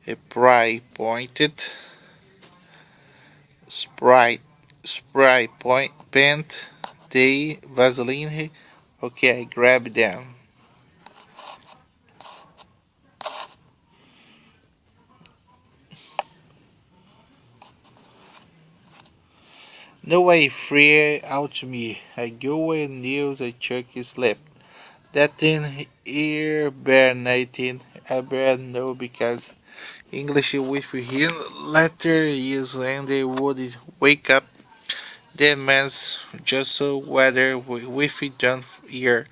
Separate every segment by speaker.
Speaker 1: a spray pointed, spray, spray point, paint, the Vaseline. Okay, I grab them. No way free out me. I go and news a chuck slept. That thing hibernating, I better know because English with him later years and they would wake up. That man's just so weather with it done here.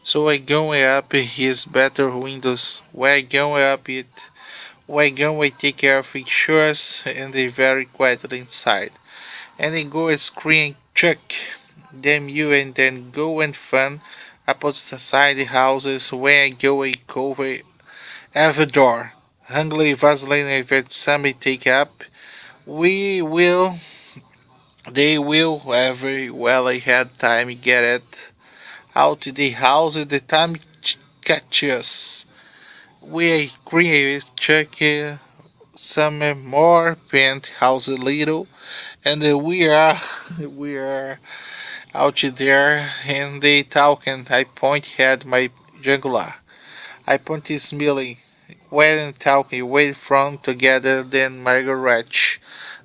Speaker 1: So I go up his better windows. Where I go up it. Where I go I take care of insurance and they very quietly inside. And they go and scream chuck. Damn you and then go and fun opposite side the houses where I go a cover every door. Hungry Vaseline if it's somebody take up. We will they will every well I had time get it out to the house at the time catch us. We create check some more paint house a little and we are we are out there and they talking. I point at my jugular. I point his smiling. Wait and talking, wait from together then Margaret.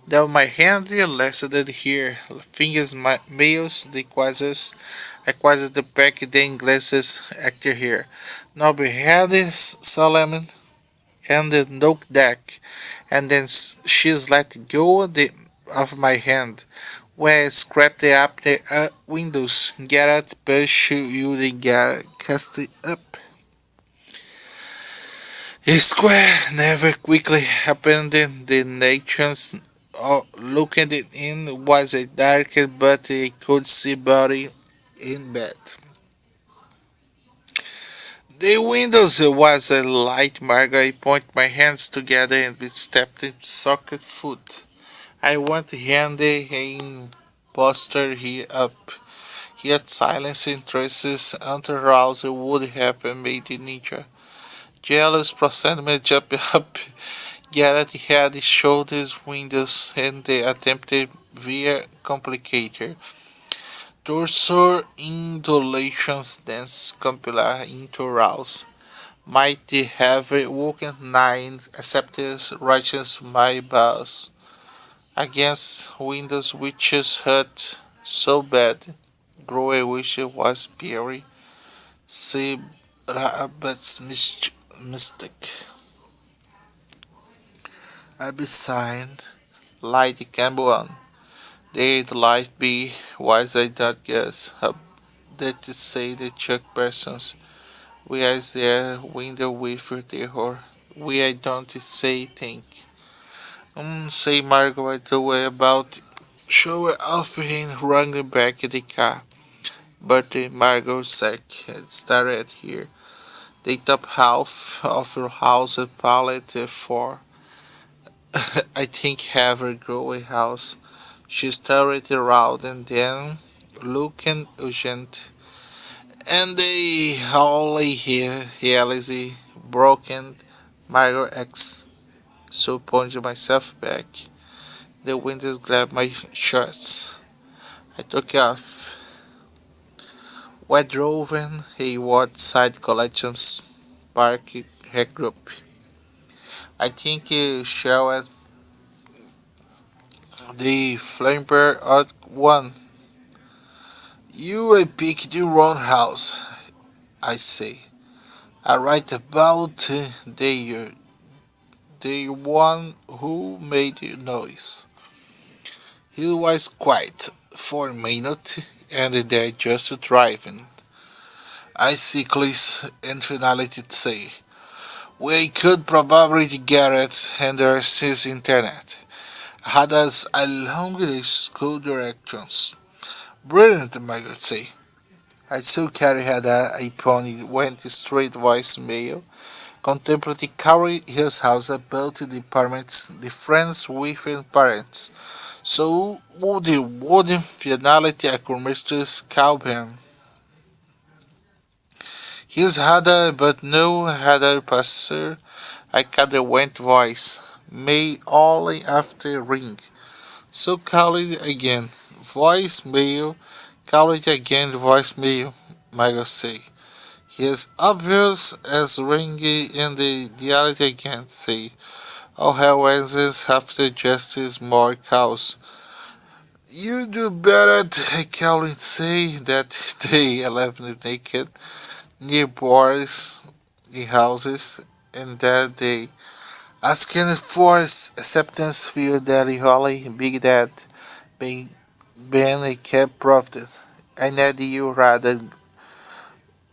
Speaker 1: Though my hand lasted here, fingers my males the quasars, I quasi the back then glasses actor here. Now behead this Solomon and the knock deck, and then she's let go of my hand. Where I scraped up the windows, get out, push you the get cast it up. A square never quickly happened. The nations looking in was a dark, but I could see body in bed. The windows was a light mark. I point my hands together and we stepped in socket foot. I want hand in posture he up. Yet silence interests Rouse would have made ninja. Jealous presentiment jump up. Garrett had shoulders, windows, and the attempted via complicator. Torso indolations dance compilar into rouse. Mighty have woken nine acceptors righteous my bows. Against windows witches hurt so bad. Grow a wish was Perry. See Rabbit's mystic. Abyssine, light Campbell on. They'd light be wise I don't guess. How that to say the Chuck persons. We as there window with terror. We I don't say think. Say Margaret the way about show off him running back in the car. But the Margot sack started here. The top half of your house a pallet for I think have a growing house. She started around and then looking urgent. And they only hear Elise broken Myro X. So punched myself back. The windows grabbed my shorts. I took off. We drove in a ward side collections park hack group. I think you showed the flamber art one. You picked the wrong house, I say. I write about the one who made noise. He was quiet for a minute and then just driving. I sickly and finality say, we could probably get it and there's his internet. Had us along the school directions. Brilliant, I could say. I saw Carrie had a pony went straight voicemail. Contemplatively carried his house about the departments, the friends with and parents. So would the wooden finality a commercial's cowpen. His had but no had passer I caught the went voice. May only after ring. So call it again. Voicemail. Call it again, voicemail. Michael say. He is obvious as ringy in the dialect again say. All hell rises after justice more cows. You do better, Colin say that they left naked near bars in houses and that they asking for acceptance for Daddy Holly, Big Dad, being Ben a kept profit. I need you rather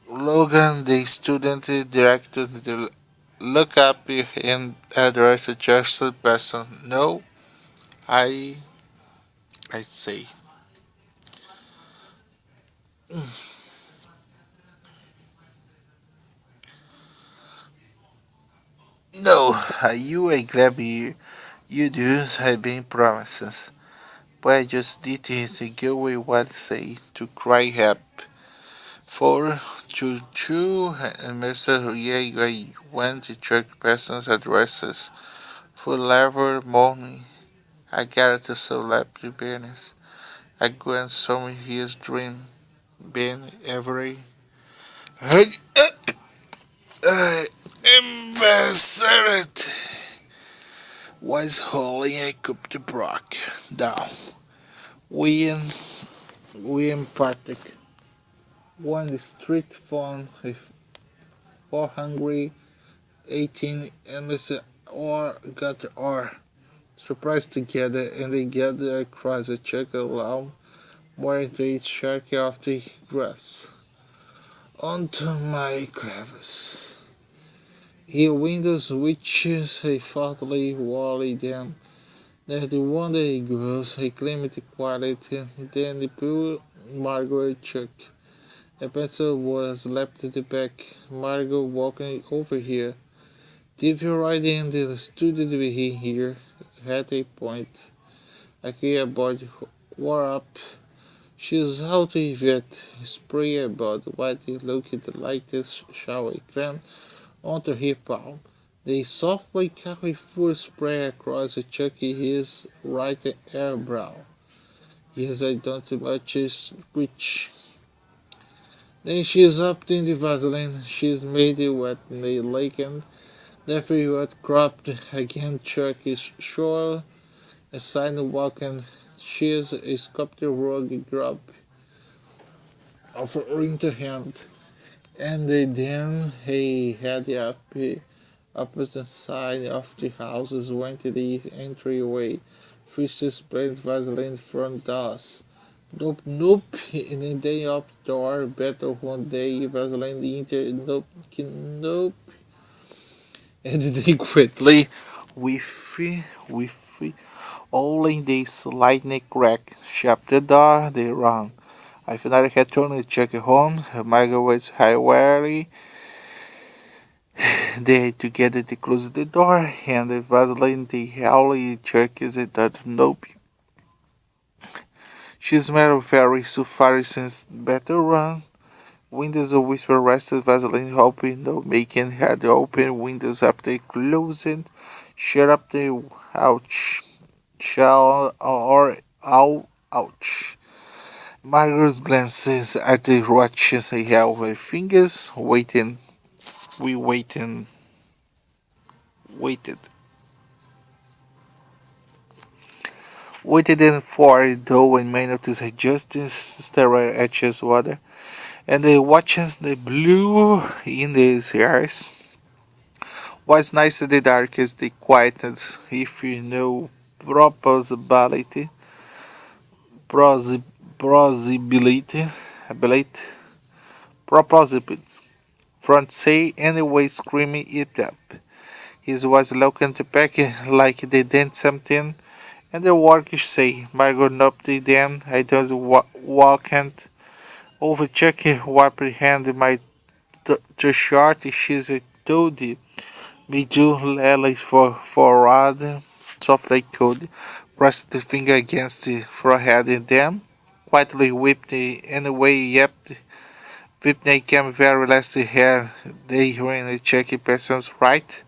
Speaker 1: Logan the student director to look up and address a just person. No, I I say. No, you a grab you do have been promises. But I just did it to go away what say to cry help. For Choo and Mr. Ye went to check person's addresses for lever morning. I got to select the business. I go and saw his dream. Been every hurry up. I ambassador was holding a cup to Brock down. We in we in Patrick. One street phone with 400 18 and Mr. or got or surprised together and they gather across the checker lawn where they shark off the grass onto my crevice. Here windows witches a thoughtfully wally them that the one day grows a climate quality then the poor Margaret Chuck. A pencil was left at the back. Margot walking over here. Deep right in the studio here had a point. I care about wore up. She's out of it. Spray about what it looked like this shower cream onto her palm. They softly carry full spray across Chucky his right eyebrow. Yes, I don't much which. Then she's up in the Vaseline. She's made it wet in the lake and therefore what cropped again Chuck is sure a sidewalk and she's a sculptor rug grub of her into hand. And then he had the opposite side of the houses went to the entryway. Fishes sprayed Vaseline front doors. Nope, nope. In the day up door, better one day Vaseline the inter. Nope, nope. And they quickly, with with only the slightly crack, shut the door. They ran. I finally had turned to check home. Margaret was wary. They together they closed the door and the Vaseline the howly check is it that nope. She smelled very so far since better run. Windows always were rested Vaseline open no making had open windows after closing. Shut up the ouch. Shall or ouch. Margaret glances at the watches I have her fingers waiting. We waited. Waited in for though and made to say justice stare at his water. And the watches the blue in his eyes was nice in the darkest the quietness if you know proposability plausibility ability proposability front say anyway screaming it up. His was looking to back like they did something and the workers say Margot nobody then I don't walk and over checking what hand my too short she's a toady me do lily for rod softly could press the finger against the forehead and then quietly whip the anyway yep whip they came very last hair they hearing the checky person's right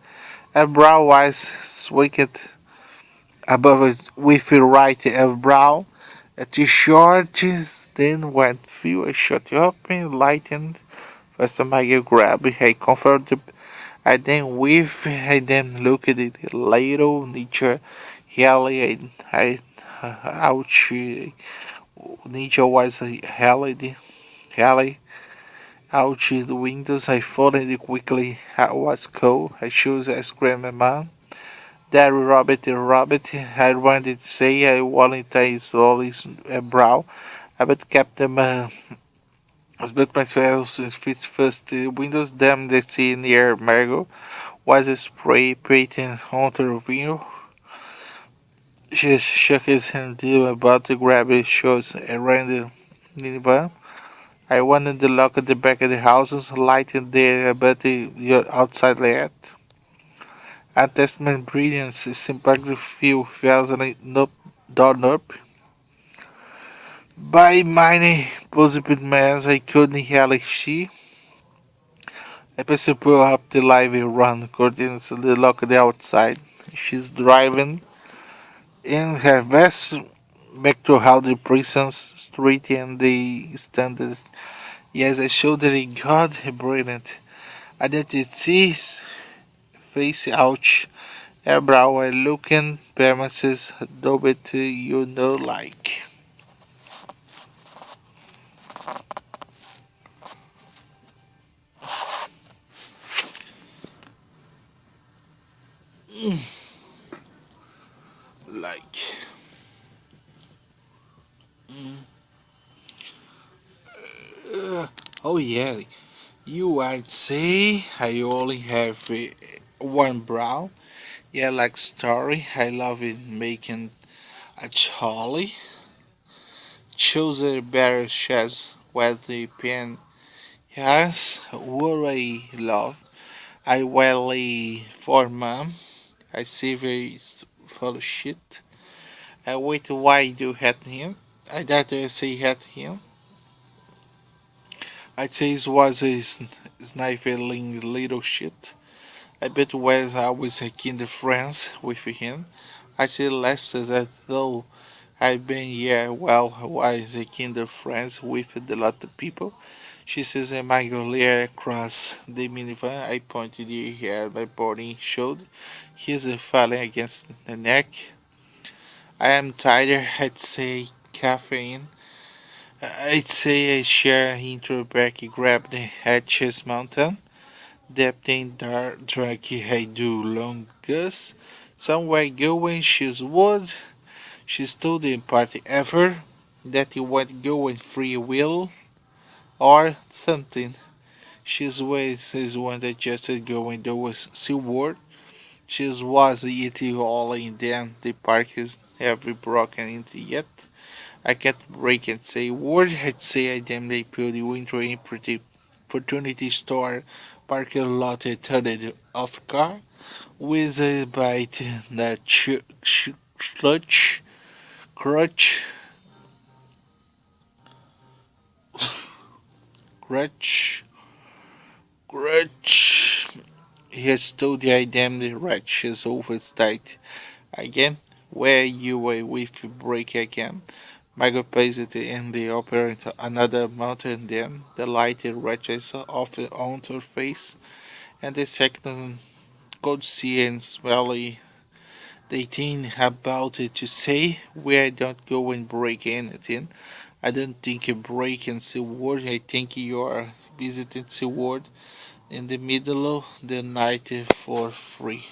Speaker 1: A brow was wicked above it with a right brow. At the shorts then went through a shut open, lightened. First I grabbed a comfortable. I then with I then looked at it little nature. Really, ouch. Nature was heli out the windows. I folded quickly. I was cold. I chose a screaming man. There, Robert, I wanted to say I wanted to slowly brow. I but kept them but my feet first windows them they see near Margot was a spray painting on the window. She shook his hand about to grab his shoes around the minivan. I wanted to look at the back of the houses, lighting there, but the outside light. Attachment brilliance is impacted few thousand not done up. By many possible means I couldn't hardly see. I passed up the lively run, curtains the lock the outside. She's driving in her vest back to how the prisons street and the standard. Yes, I showed her God brilliant. I didn't see his face ouch. Eyebrow looking performances do it you know like. Like. Mm. Oh yeah, you I'd say I only have one brow. Yeah, like story. I love it making a Charlie. Choose a better chess with the pen. Yes, what I love. I really for mom. I see very full of shit. I wait why do hate him. I that say hate him. I'd say it was a sniveling little shit. I bet when I was a kinder friends with him. I say less that though I've been here well was a kinder friends with a lot of people. She says a magnolia across the minivan. I pointed at my body showed. He's falling against the neck. I am tired, I'd say caffeine. I'd say I share intro back grabbed the hatches mountain. Depthing dark drunk I do longus. Somewhere going she's wood. She's told the party ever that he won't go in free will or something. She's ways is one that just going there was seaward. She's was eating all in them the park is every broken into yet. I can't break and say word. I'd say I damn they put the winter in pretty opportunity store parking lot turned off car with a bite that clutch crutch crutch crutch. He has told the I damn the wretch is overstayed again. Where you were with break again. Michael plays it in the opera into another mountain then the light wretches off on her face and the second could see and smelly they think about it to say we don't go and break anything. I don't think a break in Seaward. I think you are visiting Seaward in the middle of the night for free.